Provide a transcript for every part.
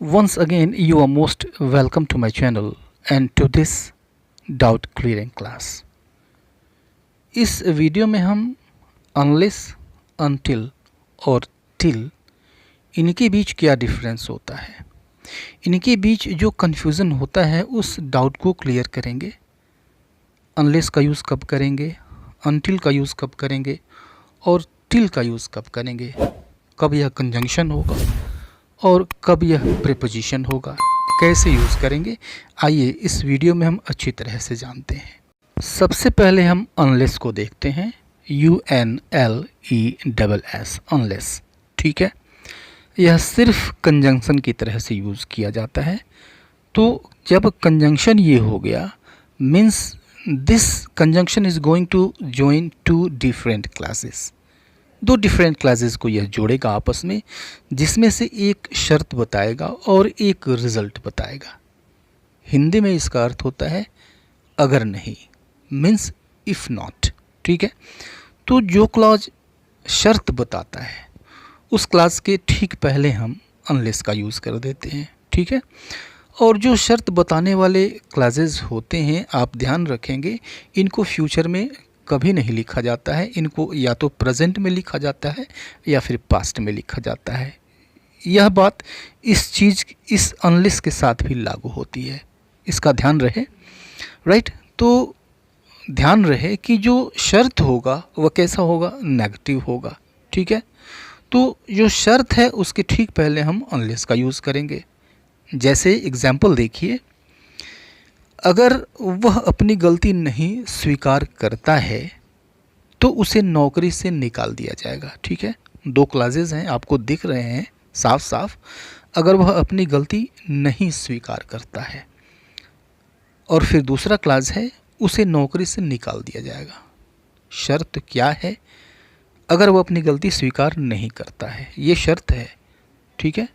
Once again, you are most welcome to my channel and to this doubt clearing class. इस video में हम unless, until और till इनके बीच क्या difference होता है, इनके बीच जो कन्फ्यूज़न होता है उस डाउट को क्लियर करेंगे। अनलेस का यूज़ कब करेंगे, अनटिल का यूज़ कब करेंगे और टिल का यूज़ कब करेंगे, कब यह कंजंक्शन होगा और कब यह प्रीपोजिशन होगा, कैसे यूज़ करेंगे, आइए इस वीडियो में हम अच्छी तरह से जानते हैं। सबसे पहले हम अनलेस को देखते हैं, UNLESS अनलेस। ठीक है, यह सिर्फ कंजंक्शन की तरह से यूज़ किया जाता है। तो जब कंजंक्शन ये हो गया means this conjunction is going to join two different clauses. दो डिफरेंट क्लासेस को यह जोड़ेगा आपस में, जिसमें से एक शर्त बताएगा और एक रिज़ल्ट बताएगा। हिंदी में इसका अर्थ होता है अगर नहीं, मीन्स इफ़ नॉट। ठीक है, तो जो क्लॉज शर्त बताता है उस क्लास के ठीक पहले हम अनलेस का यूज़ कर देते हैं। ठीक है, और जो शर्त बताने वाले क्लासेस होते हैं, आप ध्यान रखेंगे इनको फ्यूचर में कभी नहीं लिखा जाता है, इनको या तो प्रेजेंट में लिखा जाता है या फिर पास्ट में लिखा जाता है। यह बात इस अनलेस के साथ भी लागू होती है, इसका ध्यान रहे। राइट, तो ध्यान रहे कि जो शर्त होगा वह कैसा होगा, नेगेटिव होगा। ठीक है, तो जो शर्त है उसके ठीक पहले हम अनलेस का यूज़ करेंगे। जैसे एग्जाम्पल देखिए, अगर वह अपनी गलती नहीं स्वीकार करता है तो उसे नौकरी से निकाल दिया जाएगा। ठीक है, दो क्लासेस हैं, आपको दिख रहे हैं साफ साफ। अगर वह अपनी गलती नहीं स्वीकार करता है और फिर दूसरा क्लास है उसे नौकरी से निकाल दिया जाएगा। शर्त क्या है, अगर वह अपनी गलती स्वीकार नहीं करता है, ये शर्त है। ठीक है,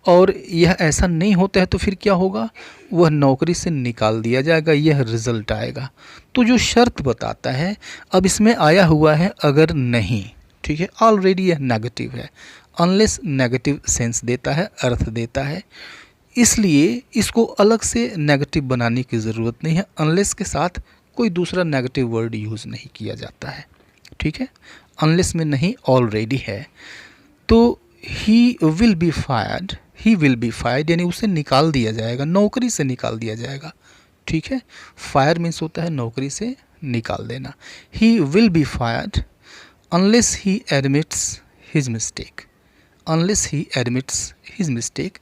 और यह ऐसा नहीं होता है तो फिर क्या होगा, वह नौकरी से निकाल दिया जाएगा, यह रिज़ल्ट आएगा। तो जो शर्त बताता है, अब इसमें आया हुआ है अगर नहीं। ठीक है, ऑलरेडी यह नेगेटिव है। अनलेस नेगेटिव सेंस देता है, अर्थ देता है, इसलिए इसको अलग से नेगेटिव बनाने की ज़रूरत नहीं है। अनलेस के साथ कोई दूसरा नेगेटिव वर्ड यूज़ नहीं किया जाता है। ठीक है, अनलेस में नहीं ऑलरेडी है। तो he will be fired, he will be fired यानी उसे निकाल दिया जाएगा, नौकरी से निकाल दिया जाएगा। ठीक है, फायर मीन्स होता है नौकरी से निकाल देना। He will be fired unless he admits his mistake, unless he admits his mistake,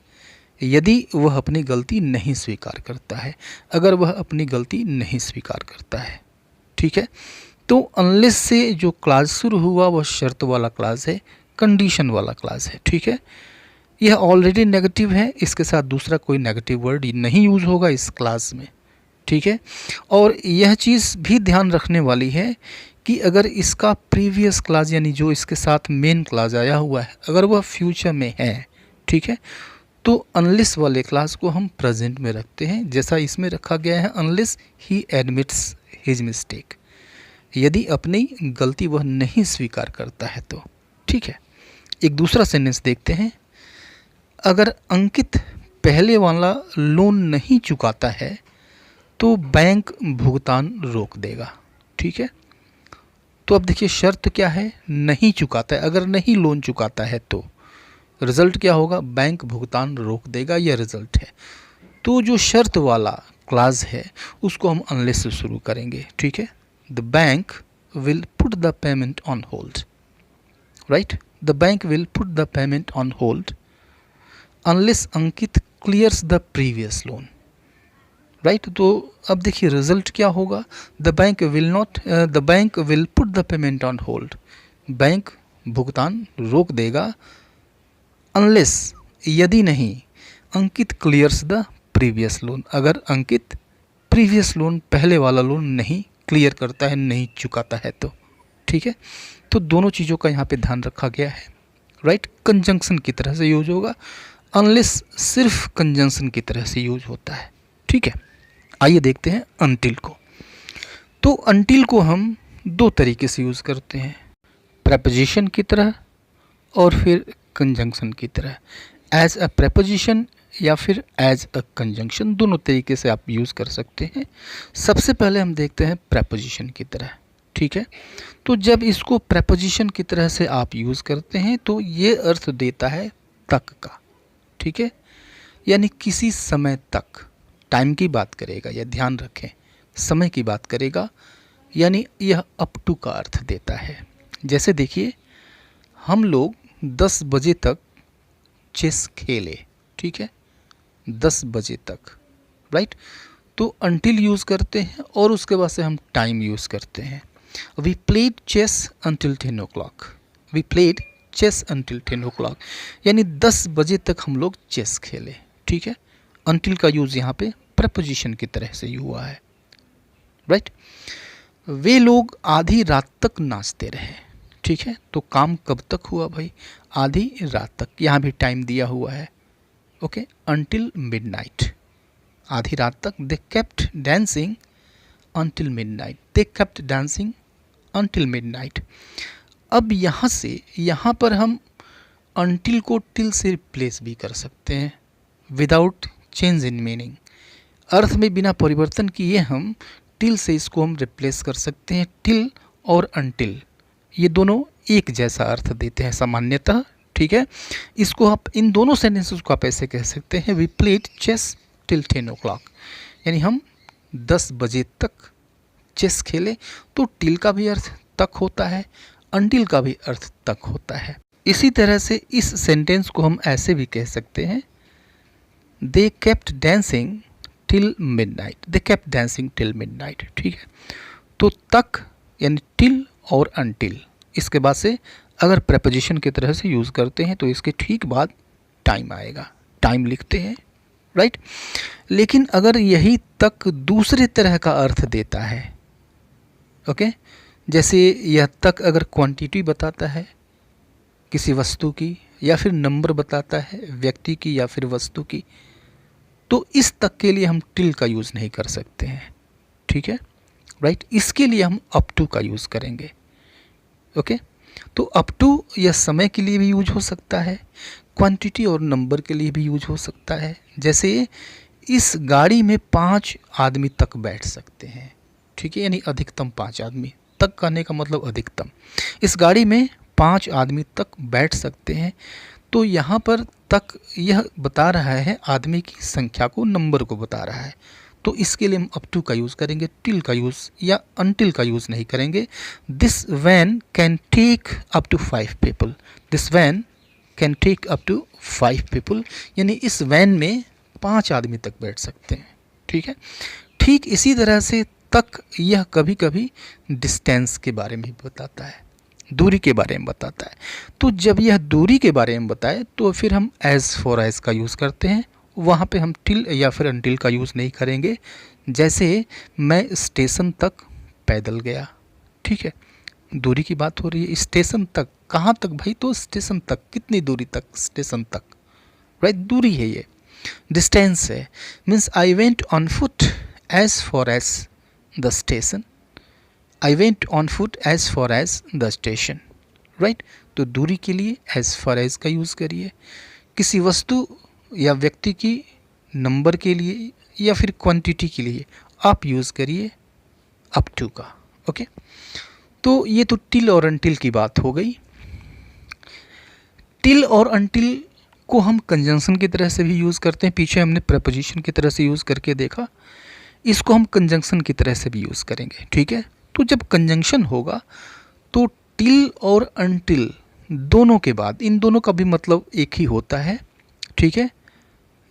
यदि वह अपनी गलती नहीं स्वीकार करता है, अगर वह अपनी गलती नहीं स्वीकार करता है। ठीक है, तो अनलेस से जो क्लास शुरू हुआ वह शर्त वाला क्लास है, कंडीशन वाला क्लास है। ठीक है, यह ऑलरेडी नेगेटिव है, इसके साथ दूसरा कोई नेगेटिव वर्ड नहीं यूज़ होगा इस क्लास में। ठीक है, और यह चीज़ भी ध्यान रखने वाली है कि अगर इसका प्रीवियस क्लास यानी जो इसके साथ मेन क्लास आया हुआ है अगर वह फ्यूचर में है, ठीक है, तो अनलेस वाले क्लास को हम प्रेजेंट में रखते हैं, जैसा इसमें रखा गया है unless he admits his mistake, यदि अपनी गलती वह नहीं स्वीकार करता है तो। ठीक है, एक दूसरा सेंटेंस देखते हैं, अगर अंकित पहले वाला लोन नहीं चुकाता है तो बैंक भुगतान रोक देगा। ठीक है, तो अब देखिए शर्त क्या है, नहीं चुकाता है, अगर नहीं लोन चुकाता है तो रिज़ल्ट क्या होगा, बैंक भुगतान रोक देगा, यह रिज़ल्ट है। तो जो शर्त वाला क्लास है उसको हम अनलेस से शुरू करेंगे। ठीक है, the bank will put the payment on hold. Right, the bank will put the payment on hold unless Ankit clears the previous loan. Right, तो अब देखिए रिजल्ट क्या होगा, the bank will put the payment on hold, bank भुगतान रोक देगा unless यदि नहीं अंकित क्लियर्स द प्रीवियस लोन, अगर अंकित प्रीवियस लोन पहले वाला लोन नहीं क्लियर करता है, नहीं चुकाता है तो। ठीक है, तो दोनों चीज़ों का यहाँ पे ध्यान रखा गया है। राइट, कंजंक्शन की तरह से यूज होगा, अनलेस सिर्फ कंजंक्शन की तरह से यूज होता है। ठीक है, आइए देखते हैं अनटिल को। तो अनटिल को हम दो तरीके से यूज़ करते हैं, preposition की तरह और फिर conjunction की तरह। एज अ preposition या फिर एज अ कंजंक्शन, दोनों तरीके से आप यूज़ कर सकते हैं। सबसे पहले हम देखते हैं प्रेपोजिशन की तरह, ठीक है। तो जब इसको प्रेपोजिशन की तरह से आप यूज़ करते हैं तो ये अर्थ देता है तक का, ठीक है, यानी किसी समय तक, टाइम की बात करेगा, या ध्यान रखें समय की बात करेगा, यानी यह अप टू का अर्थ देता है। जैसे देखिए, हम लोग 10 बजे तक चेस खेले, ठीक है, 10 बजे तक, राइट। तो अंटिल यूज़ करते हैं और उसके बाद से हम टाइम यूज़ करते हैं। We played chess until 10 o'clock, we played chess until 10 o'clock, यानी 10 बजे तक हम लोग चेस खेले, ठीक है। अंटिल का यूज़ यहाँ पे प्रपोजिशन की तरह से हुआ है, राइट। वे लोग आधी रात तक नाचते रहे, ठीक है। तो काम कब तक हुआ भाई? आधी रात तक, यहाँ भी टाइम दिया हुआ है, ओके, अंटिल मिडनाइट, आधी रात तक। They kept dancing until midnight, they kept dancing until midnight. अब यहाँ से यहाँ पर हम अंटिल को टिल से रिप्लेस भी कर सकते हैं विदाउट चेंज इन मीनिंग। अर्थ में बिना परिवर्तन किए हम टिल से इसको हम रिप्लेस कर सकते हैं। टिल और अंटिल ये दोनों एक जैसा अर्थ देते हैं सामान्यतः, ठीक है। इसको आप इन दोनों सेंटेंसेस को आप ऐसे कह सकते हैं, we played chess till 10 o'clock, यानी हम 10 बजे तक चेस खेले। तो टिल का भी अर्थ तक होता है, अंटिल का भी अर्थ तक होता है। इसी तरह से इस सेंटेंस को हम ऐसे भी कह सकते हैं, they kept dancing till midnight, they kept dancing till midnight, ठीक है। तो तक यानी टिल और अंटिल, इसके बाद से अगर प्रेपोजिशन की तरह से यूज़ करते हैं तो इसके ठीक बाद टाइम आएगा, टाइम लिखते हैं, राइट। लेकिन अगर यही तक दूसरे तरह का अर्थ देता है, ओके, जैसे यह तक अगर क्वांटिटी बताता है किसी वस्तु की, या फिर नंबर बताता है व्यक्ति की या फिर वस्तु की, तो इस तक के लिए हम टिल का यूज़ नहीं कर सकते हैं, ठीक है, राइट। इसके लिए हम अप टू का यूज़ करेंगे, ओके। तो अप टू यह समय के लिए भी यूज हो सकता है, क्वांटिटी और नंबर के लिए भी यूज हो सकता है। जैसे इस गाड़ी में 5 आदमी तक बैठ सकते हैं, ठीक है, यानी अधिकतम 5 आदमी, तक कहने का मतलब अधिकतम। इस गाड़ी में 5 आदमी तक बैठ सकते हैं। तो यहाँ पर तक यह बता रहा है आदमी की संख्या को, नंबर को बता रहा है। तो इसके लिए हम अप टू का यूज़ करेंगे, टिल का यूज़ या अनटिल का यूज़ नहीं करेंगे। This van can take up to 5 people, this van can take up to 5 people, यानी इस वैन में 5 आदमी तक बैठ सकते हैं, ठीक है। ठीक इसी तरह से तक यह कभी कभी डिस्टेंस के बारे में बताता है, दूरी के बारे में बताता है। तो जब यह दूरी के बारे में बताए तो फिर हम एज फॉर एज का यूज़ करते हैं, वहाँ पे हम टिल या फिर अनटिल का यूज़ नहीं करेंगे। जैसे मैं स्टेशन तक पैदल गया, ठीक है, दूरी की बात हो रही है। स्टेशन तक कहाँ तक भाई? तो स्टेशन तक, कितनी दूरी तक? स्टेशन तक, राइट, दूरी है ये, डिस्टेंस है। Means I went on foot as far as the station, I went on foot as far as the station, right. तो दूरी के लिए एज फॉर एज का यूज़ करिए। किसी वस्तु या व्यक्ति की नंबर के लिए या फिर क्वांटिटी के लिए आप यूज़ करिए अप टू का, ओके। तो ये तो टिल और अनटिल की बात हो गई। टिल और अनटिल को हम कंजंक्शन की तरह से भी यूज़ करते हैं, पीछे हमने प्रेपोजिशन की तरह से यूज़ करके देखा। इसको हम कंजंक्शन की तरह से भी यूज़ करेंगे, ठीक है। तो जब कंजंक्शन होगा तो टिल और अनटिल दोनों के बाद इन दोनों का भी मतलब एक ही होता है, ठीक है,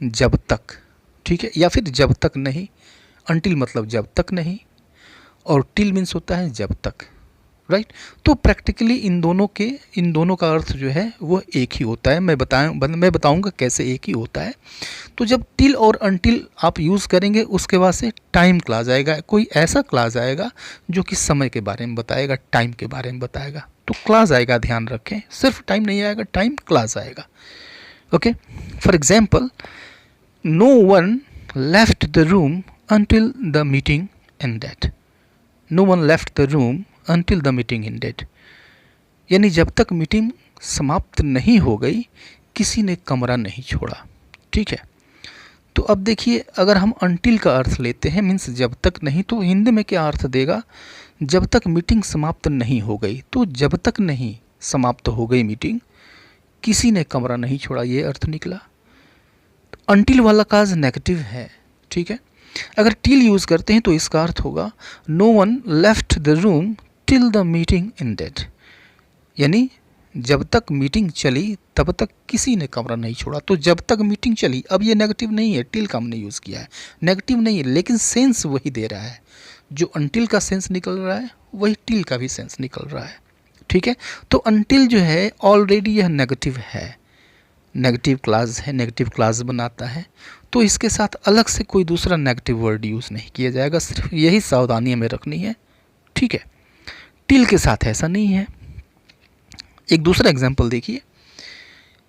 जब तक, ठीक है, या फिर जब तक नहीं। अनटिल मतलब जब तक नहीं, और टिल मीन्स होता है जब तक, राइट। तो प्रैक्टिकली इन दोनों का अर्थ जो है वो एक ही होता है। मैं बताऊंगा कैसे एक ही होता है। तो जब टिल और अनटिल आप यूज़ करेंगे उसके बाद से टाइम क्लास आएगा, कोई ऐसा क्लास आएगा जो कि समय के बारे में बताएगा, टाइम के बारे में बताएगा। तो क्लास आएगा, ध्यान रखें, सिर्फ टाइम नहीं आएगा, टाइम क्लास आएगा, okay. For example, no one left the room until the meeting ended, no one left the room until the meeting ended, यानी जब तक मीटिंग समाप्त नहीं हो गई किसी ने कमरा नहीं छोड़ा, ठीक है। तो अब देखिए, अगर हम अनटिल का अर्थ लेते हैं मीन्स जब तक नहीं, तो हिंदी में क्या अर्थ देगा, जब तक मीटिंग समाप्त नहीं हो गई। तो जब तक नहीं समाप्त हो गई मीटिंग, किसी ने कमरा नहीं छोड़ा, ये अर्थ निकला। तो अनटिल वाला काज नेगेटिव है, ठीक है। अगर टिल यूज़ करते हैं तो इसका अर्थ होगा no one left the room till the meeting ended, यानी जब तक मीटिंग चली तब तक किसी ने कमरा नहीं छोड़ा। तो जब तक मीटिंग चली, अब ये नेगेटिव नहीं है, टिल का हमने यूज़ किया है, नेगेटिव नहीं है, लेकिन सेंस वही दे रहा है। जो अनटिल का सेंस निकल रहा है वही टिल का भी सेंस निकल रहा है, ठीक है। तो अनटिल जो है ऑलरेडी यह नेगेटिव है, नेगेटिव क्लास है, नेगेटिव क्लास बनाता है। तो इसके साथ अलग से कोई दूसरा नेगेटिव वर्ड यूज़ नहीं किया जाएगा, सिर्फ यही सावधानी हमें रखनी है, ठीक है। टिल के साथ ऐसा नहीं है। एक दूसरा एग्जाम्पल देखिए,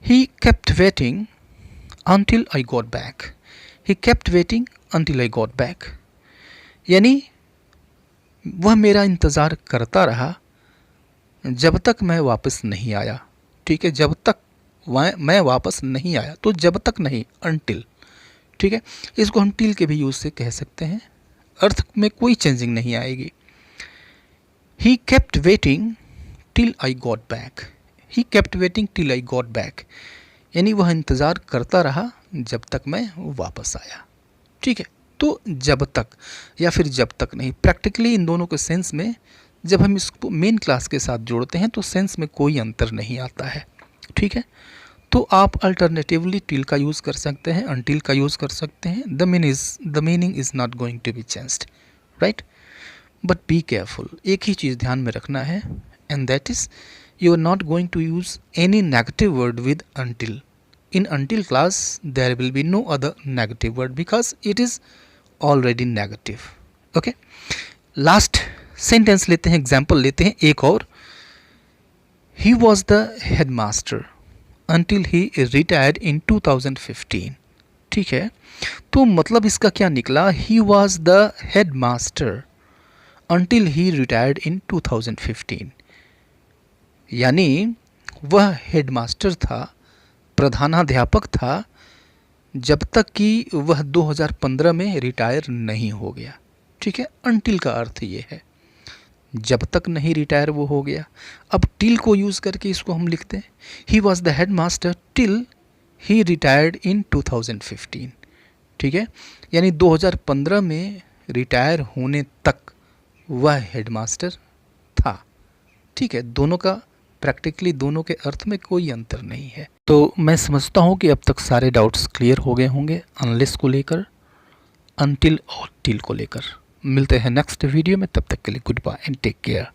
he kept waiting until I got back, he kept waiting until I got back, यानी वह मेरा इंतज़ार करता रहा जब तक मैं वापस नहीं आया, ठीक है। जब तक मैं वापस नहीं आया, तो जब तक नहीं, until, ठीक है। इसको हम टिल के भी यूज़ से कह सकते हैं, अर्थ में कोई चेंजिंग नहीं आएगी। ही kept waiting till I got back, he kept waiting till I got back, यानी वह इंतज़ार करता रहा जब तक मैं वापस आया, ठीक है। तो जब तक या फिर जब तक नहीं, प्रैक्टिकली इन दोनों के सेंस में जब हम इसको मेन क्लास के साथ जोड़ते हैं तो सेंस में कोई अंतर नहीं आता है, ठीक है। तो आप अल्टरनेटिवली टिल का यूज़ कर सकते हैं, अनटिल का यूज़ कर सकते हैं। The meaning is not going to be changed, right. But be careful, एक ही चीज़ ध्यान में रखना है, and that is you are not going to use any negative word with until. In until class there will be no other negative word because it is already negative. Okay, last sentence लेते हैं, example लेते हैं एक और। He was the headmaster until he retired in 2015, ठीक है। तो मतलब इसका क्या निकला, he was the headmaster until he retired in 2015, यानी वह हेडमास्टर था, प्रधानाध्यापक था, जब तक कि वह 2015 में रिटायर नहीं हो गया, ठीक है। अनटिल का अर्थ ये है, जब तक नहीं रिटायर वो हो गया। अब टिल को यूज़ करके इसको हम लिखते हैं, he was the headmaster till he retired in 2015, ठीक है। यानी 2015 में रिटायर होने तक वह हेडमास्टर था, ठीक है। दोनों का प्रैक्टिकली दोनों के अर्थ में कोई अंतर नहीं है। तो मैं समझता हूँ कि अब तक सारे डाउट्स क्लियर हो गए होंगे, अनलेस को लेकर, अनटिल और टिल को लेकर। मिलते हैं नेक्स्ट वीडियो में, तब तक के लिए goodbye and take care.